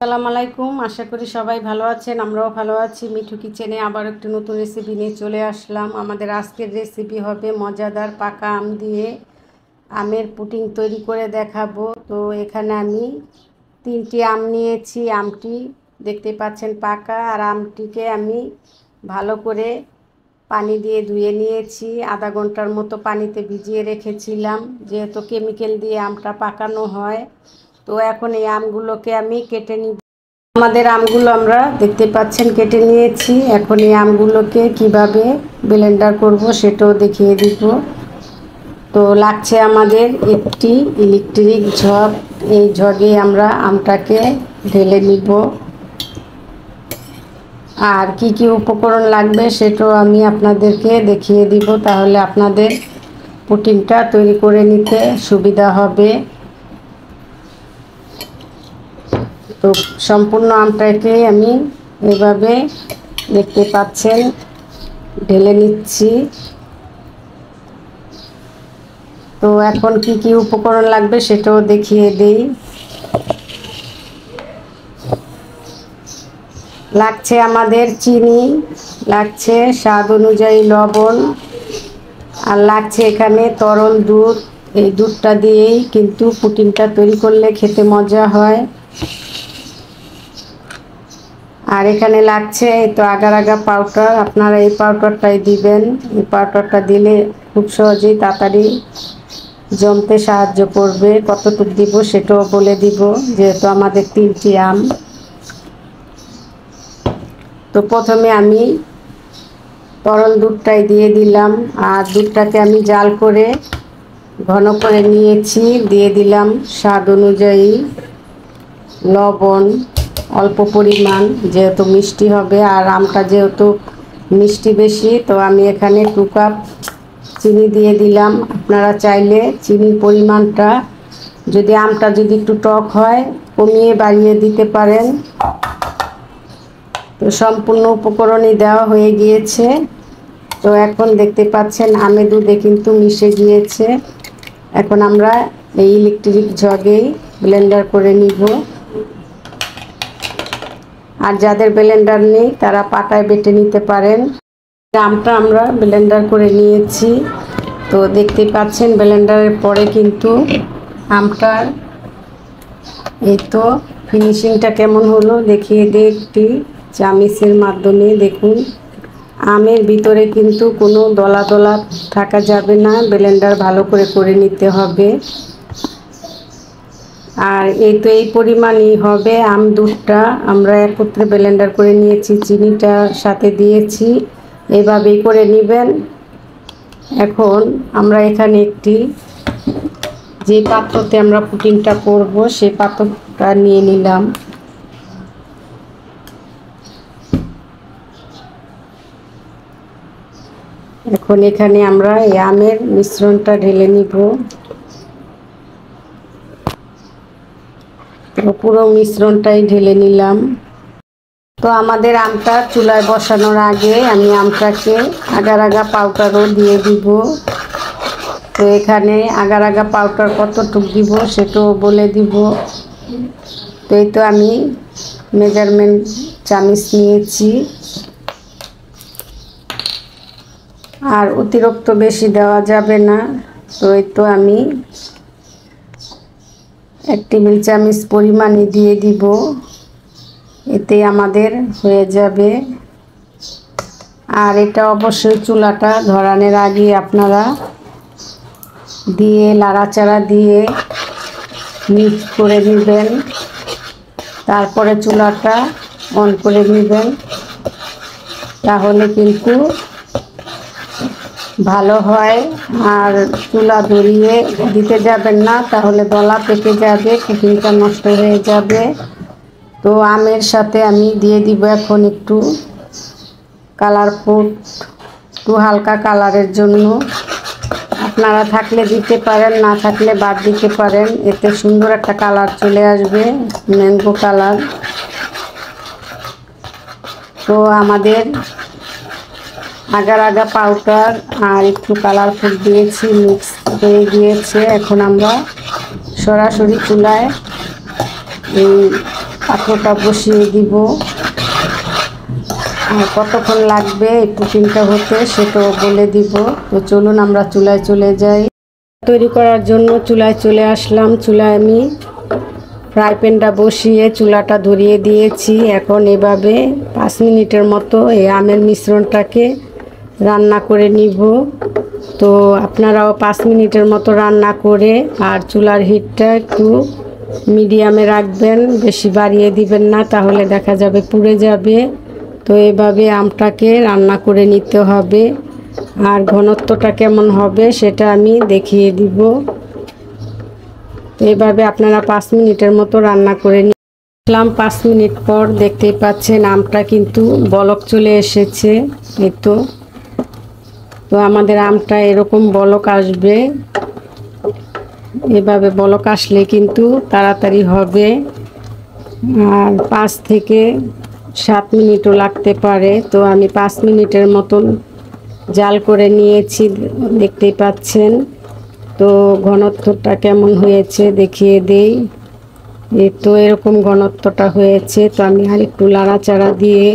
আসসালামু আলাইকুম। আশা করি সবাই ভালো আছেন, আমরাও ভালো আছি। মিঠু কিচেনে আবার একটু নতুন রেসিপি নিয়ে চলে আসলাম। আমাদের আজকের রেসিপি হবে মজাদার পাকা আম দিয়ে আমের পুডিং তৈরি করে দেখাবো। তো এখানে আমি 3টি আম নিয়েছি। আমটি দেখতে পাচ্ছেন পাকা, আর আমটিকে আমি ভালো করে পানি দিয়ে ধুয়ে নিয়েছি। আধা ঘন্টার মতো পানিতে ভিজিয়ে রেখেছিলাম, যেহেতু কেমিক্যাল দিয়ে আমটা পাকানো হয়। তো এখন এই আমগুলোকে আমি কেটে নিব। আমাদের আমগুলো আমরা দেখতে পাচ্ছেন কেটে নিয়েছি। এখন এই আমগুলোকে কিভাবে ব্লেন্ডার করব সেটাও দেখিয়ে দিব। তো লাগছে আমাদের একটি ইলেকট্রিক ঝগ। এই ঝগে আমরা আমটাকে ঢেলে নিব। আর কি কি উপকরণ লাগবে সেটাও আমি আপনাদেরকে দেখিয়ে দিব, তাহলে আপনাদের পুডিংটা তৈরি করে নিতে সুবিধা হবে। তো সম্পূর্ণ আমটাকে আমি এভাবে দেখতে পাচ্ছেন ঢেলে নিচ্ছি। তো এখন কি কি উপকরণ লাগবে সেটাও দেখিয়ে দেই। লাগছে আমাদের চিনি, লাগছে স্বাদ অনুযায়ী লবণ, আর লাগছে এখানে তরল দুধ। এই দুধটা দিয়েই কিন্তু পুডিংটা তৈরি করলে খেতে মজা হয়। আর এখানে লাগছে এই তো আগার আগা পাউডার। আপনারা এই পাউডারটাই দিবেন। এই পাউডারটা দিলে খুব সহজেই তাড়াতাড়ি জমতে সাহায্য করবে। কতটুকু দিব সেটাও বলে দিব, যেহেতু আমাদের 3টি আম। তো প্রথমে আমি তরল দুধটাই দিয়ে দিলাম, আর দুধটাকে আমি জাল করে ঘন করে নিয়েছি। দিয়ে দিলাম স্বাদ অনুযায়ী লবণ, অল্প পরিমাণ, যেহেতু মিষ্টি হবে আর আমটা যেহেতু মিষ্টি বেশি, তো আমি এখানে 2 কাপ চিনি দিয়ে দিলাম। আপনারা চাইলে চিনির পরিমাণটা, যদি আমটা যদি একটু টক হয়, কমিয়ে বাড়িয়ে দিতে পারেন। তো সম্পূর্ণ উপকরণই দেওয়া হয়ে গিয়েছে। তো এখন দেখতে পাচ্ছেন আমে দুধে কিন্তু মিশে গিয়েছে। এখন আমরা এই ইলেকট্রিক ঝগেই ব্লেন্ডার করে নিব। আর যাদের ব্লেন্ডার নেই তারা পাটায় বেটে নিতে পারেন। আমটা আমরা ব্লেন্ডার করে নিয়েছি। তো দেখতে পাচ্ছেন ব্লেন্ডারের পরে কিন্তু আমটার এই তো ফিনিশিংটা কেমন হলো দেখিয়ে দিই একটি চামিচের মাধ্যমে। দেখুন, আমের ভিতরে কিন্তু কোনো দলা দলা থাকা যাবে না। ব্লেন্ডার ভালো করে নিতে হবে। আর এই তো এই পরিমাণই হবে আম দুধটা। আমরা একত্রে ব্লেন্ডার করে নিয়েছি, চিনিটার সাথে দিয়েছি। এভাবেই করে নেবেন। এখন আমরা এখানে একটি, যে পাত্রতে আমরা পুডিংটা করব সেই পাত্রটা নিয়ে নিলাম। এখন এখানে আমরা এই আমের মিশ্রণটা ঢেলে নিব। পুরো মিশ্রণটাই ঢেলে নিলাম। তো আমাদের আমটা চুলায় বসানোর আগে আমি আমটাকে আগার আগা পাউডারও দিয়ে দিব। তো এখানে আগার আগা পাউডার কতটুকু দিব সেটাও বলে দিব। তো এই তো আমি মেজারমেন্ট চামিচ নিয়েছি। আর অতিরিক্ত বেশি দেওয়া যাবে না। তো এই তো আমি 1 টেবিল চামচ পরিমাণে দিয়ে দিব। এতে আমাদের হয়ে যাবে। আর এটা অবশ্যই চুলাটা ধরানোর আগে আপনারা দিয়ে লাড়াচাড়া দিয়ে মিক্স করে নেবেন। তারপরে চুলাটা অন করে নেবেন, তাহলে কিন্তু ভালো হয়। আর চুলা ধরিয়ে দিতে যাবেন না, তাহলে দলা পেকে যাবে, পুডিংটা নষ্ট হয়ে যাবে। তো আমের সাথে আমি দিয়ে দিব এখন একটু কালার ফুড, একটু হালকা কালারের জন্য। আপনারা থাকলে দিতে পারেন, না থাকলে বাদ দিতে পারেন। এতে সুন্দর একটা কালার চলে আসবে, ম্যাঙ্গো কালার। তো আমাদের আগার আগা পাউডার আর একটু কালার ফুড দিয়েছি, মিক্স হয়ে গিয়েছে। এখন আমরা সরাসরি চুলায় এই পাত্রটা বসিয়ে দিব। আর কতক্ষণ লাগবে এই পুটিংটা হতে সেটাও বলে দিব। তো চলুন আমরা চুলায় চলে যাই। তৈরি করার জন্য চুলায় চলে আসলাম। চুলায় আমি ফ্রাই প্যানটা বসিয়ে চুলাটা ধরিয়ে দিয়েছি। এখন এভাবে 5 মিনিটের মতো এই আমের মিশ্রণটাকে রান্না করে নিব। তো আপনারাও 5 মিনিটের মতো রান্না করে আর চুলার হিটটা একটু মিডিয়ামে রাখবেন, বেশি বাড়িয়ে দিবেন না, তাহলে দেখা যাবে পুড়ে যাবে। তো এভাবে আমটাকে রান্না করে নিতে হবে। আর ঘনত্বটা কেমন হবে সেটা আমি দেখিয়ে দিব। এভাবে আপনারা 5 মিনিটের মতো রান্না করে নিলাম। 5 মিনিট পর দেখতেই পাচ্ছেন আমটা কিন্তু বলক চলে এসেছে। এই তো আমাদের আমটা এরকম বলক আসবে। এভাবে বলক আসলে কিন্তু তাড়াতাড়ি হবে। আর 5 থেকে 7 মিনিটও লাগতে পারে। তো আমি 5 মিনিটের মতন জাল করে নিয়েছি, দেখতেই পাচ্ছেন। তো ঘনত্বটা কেমন হয়েছে দেখিয়ে দেই। এই তো এরকম ঘনত্বটা হয়েছে। তো আমি আর একটু নাড়াচাড়া দিয়ে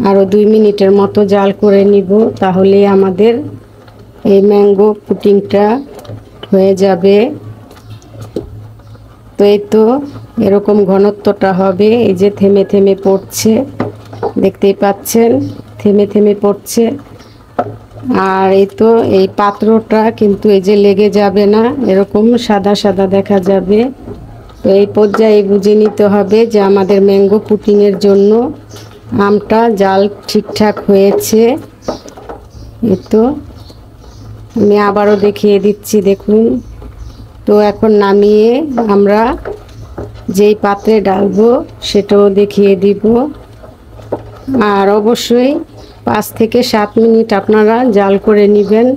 আরও 2 মিনিটের মতো জাল করে নিব, তাহলে আমাদের এই ম্যাঙ্গো পুডিংটা হয়ে যাবে। তো এই তো এরকম ঘনত্বটা হবে। এই যে থেমে থেমে পড়ছে, দেখতেই পাচ্ছেন, থেমে থেমে পড়ছে। আর এই তো এই পাত্রটা কিন্তু এই যে লেগে যাবে না, এরকম সাদা সাদা দেখা যাবে। তো এই পর্যায়ে বুঝে নিতে হবে যে আমাদের ম্যাঙ্গো পুডিংয়ের জন্য আমটা জাল ঠিকঠাক হয়েছে। এই তো আমি আবারও দেখিয়ে দিচ্ছি, দেখুন। তো এখন নামিয়ে আমরা যেই পাত্রে ডালবো সেটাও দেখিয়ে দিব। আর অবশ্যই 5 থেকে 7 মিনিট আপনারা জাল করে নেবেন।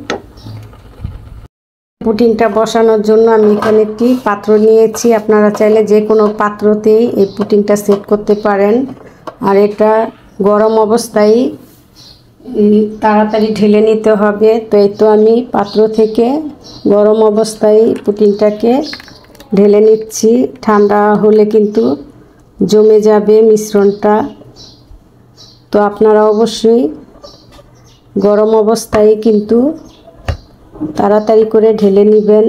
পুডিংটা বসানোর জন্য আমি এখানে একটি পাত্র নিয়েছি। আপনারা চাইলে যে কোনো পাত্রতেই এই পুডিংটা সেট করতে পারেন। আর এটা গরম অবস্থায় তাড়াতাড়ি ঢেলে নিতে হবে। তো এই তো আমি পাত্র থেকে গরম অবস্থায় পুডিংটাকে ঢেলে নিচ্ছি। ঠান্ডা হলে কিন্তু জমে যাবে মিশ্রণটা। তো আপনারা অবশ্যই গরম অবস্থায় কিন্তু তাড়াতাড়ি করে ঢেলে নেবেন।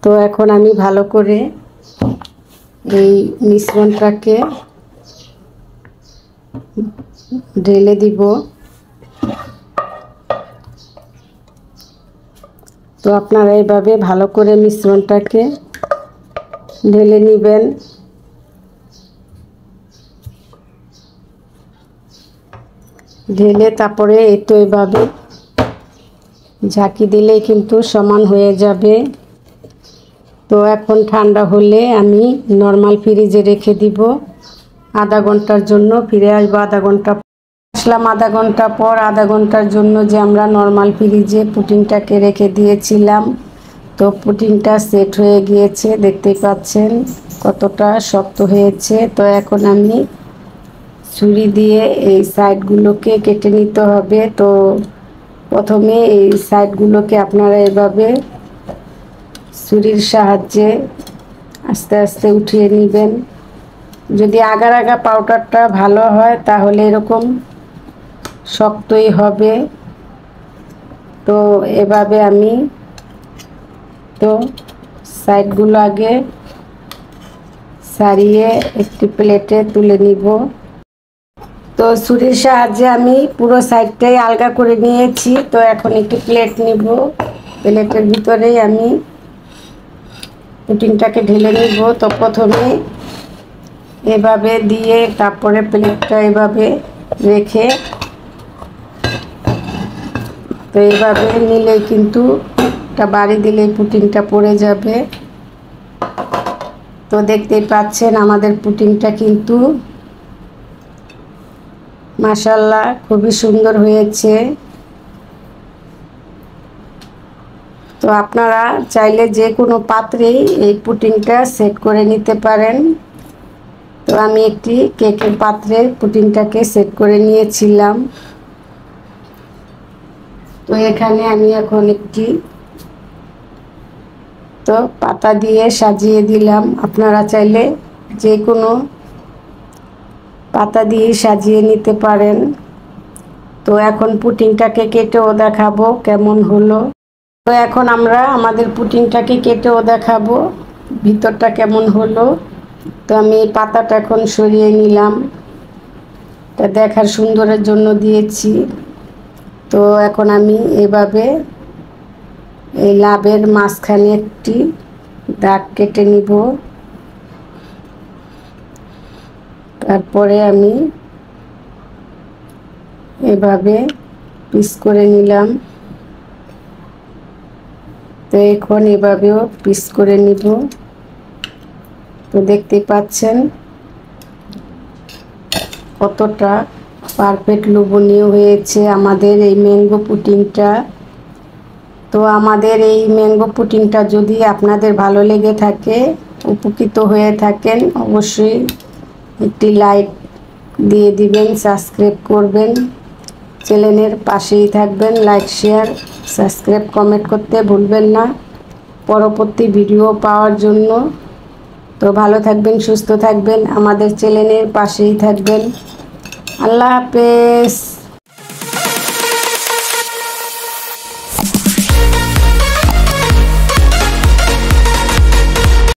তো এখন আমি ভালো করে এই মিশ্রণটাকে ঢেলে দিব। তো আপনারা এইভাবে ভালো করে মিশ্রণটাকে ঢেলে নেবেন। ঢেলে তারপরে এই তো এইভাবে ঝাঁকি দিলেই কিন্তু সমান হয়ে যাবে। তো এখন ঠান্ডা হলে আমি নর্মাল ফ্রিজে রেখে দিব আধা ঘন্টার জন্য। ফিরে আসবো আধা ঘন্টা। আসলাম আধা ঘন্টা পর। আধা ঘন্টার জন্য যে আমরা নর্মাল ফ্রিজে পুডিংটাকে রেখে দিয়েছিলাম, তো পুডিংটা সেট হয়ে গিয়েছে, দেখতেই পাচ্ছেন কতটা শক্ত হয়েছে। তো এখন আমি ছুরি দিয়ে এই সাইডগুলোকে কেটে নিতে হবে। তো প্রথমে এই সাইডগুলোকে আপনারা এভাবে ছুরির সাহায্যে আস্তে আস্তে উঠিয়ে নেবেন। যদি আগার আগা পাউডারটা ভালো হয় তাহলে এরকম শক্তই হবে। তো এভাবে আমি তো সাইডগুলো আগে সারিয়ে একটি প্লেটে তুলে নিব। তো ছুরির সাহায্যে আমি পুরো সাইডটাই আলগা করে নিয়েছি। তো এখন একটি প্লেট নিব। প্লেটের ভিতরেই আমি পুডিংটাকে ঢেলে নিব। তো প্রথমে এভাবে দিয়ে তারপরে প্লেটটা এভাবে রেখে, তো এইভাবে নিলেই কিন্তু একটা বাড়ি দিলেই পুডিংটা পড়ে যাবে। তো দেখতেই পাচ্ছেন আমাদের পুডিংটা কিন্তু মাশাআল্লাহ খুবই সুন্দর হয়েছে। তো আপনারা চাইলে যে কোনো পাত্রেই এই পুডিংটা সেট করে নিতে পারেন। তো আমি একটি কেকের পাত্রে পুডিংটাকে সেট করে নিয়েছিলাম। তো এখানে আমি এখন একটি তো পাতা দিয়ে সাজিয়ে দিলাম। আপনারা চাইলে যে কোনো পাতা দিয়ে সাজিয়ে নিতে পারেন। তো এখন পুডিংটাকে কেটেও দেখাবো কেমন হলো। তো এখন আমরা আমাদের পুডিংটাকে কেটেও দেখাবো ভিতরটা কেমন হলো। তো আমি এই পাতাটা এখন সরিয়ে নিলাম, তা দেখার সুন্দরের জন্য দিয়েছি। তো এখন আমি এভাবে এই লাভের মাঝখানে একটি দাগ কেটে নিব। তারপরে আমি এভাবে পিস করে নিলাম। তো এখন এভাবেও পিস করে নিব। তো দেখতে পাচ্ছেন কতটা পারফেক্ট লোভনীয় হয়েছে আমাদের এই ম্যাঙ্গো পুডিংটা। তো আমাদের এই ম্যাঙ্গো পুডিংটা যদি আপনাদের ভালো লেগে থাকে, উপকৃত হয়ে থাকেন, অবশ্যই একটি লাইক দিয়ে দিবেন, সাবস্ক্রাইব করবেন, চ্যানেলের পাশেই থাকবেন। লাইক, শেয়ার, সাবস্ক্রাইব, কমেন্ট করতে ভুলবেন না পরবর্তী ভিডিও পাওয়ার জন্য। তো ভালো থাকবেন, সুস্থ থাকবেন, আমাদের চ্যানেলের পাশেই থাকবেন। আল্লাহ হাফেজ।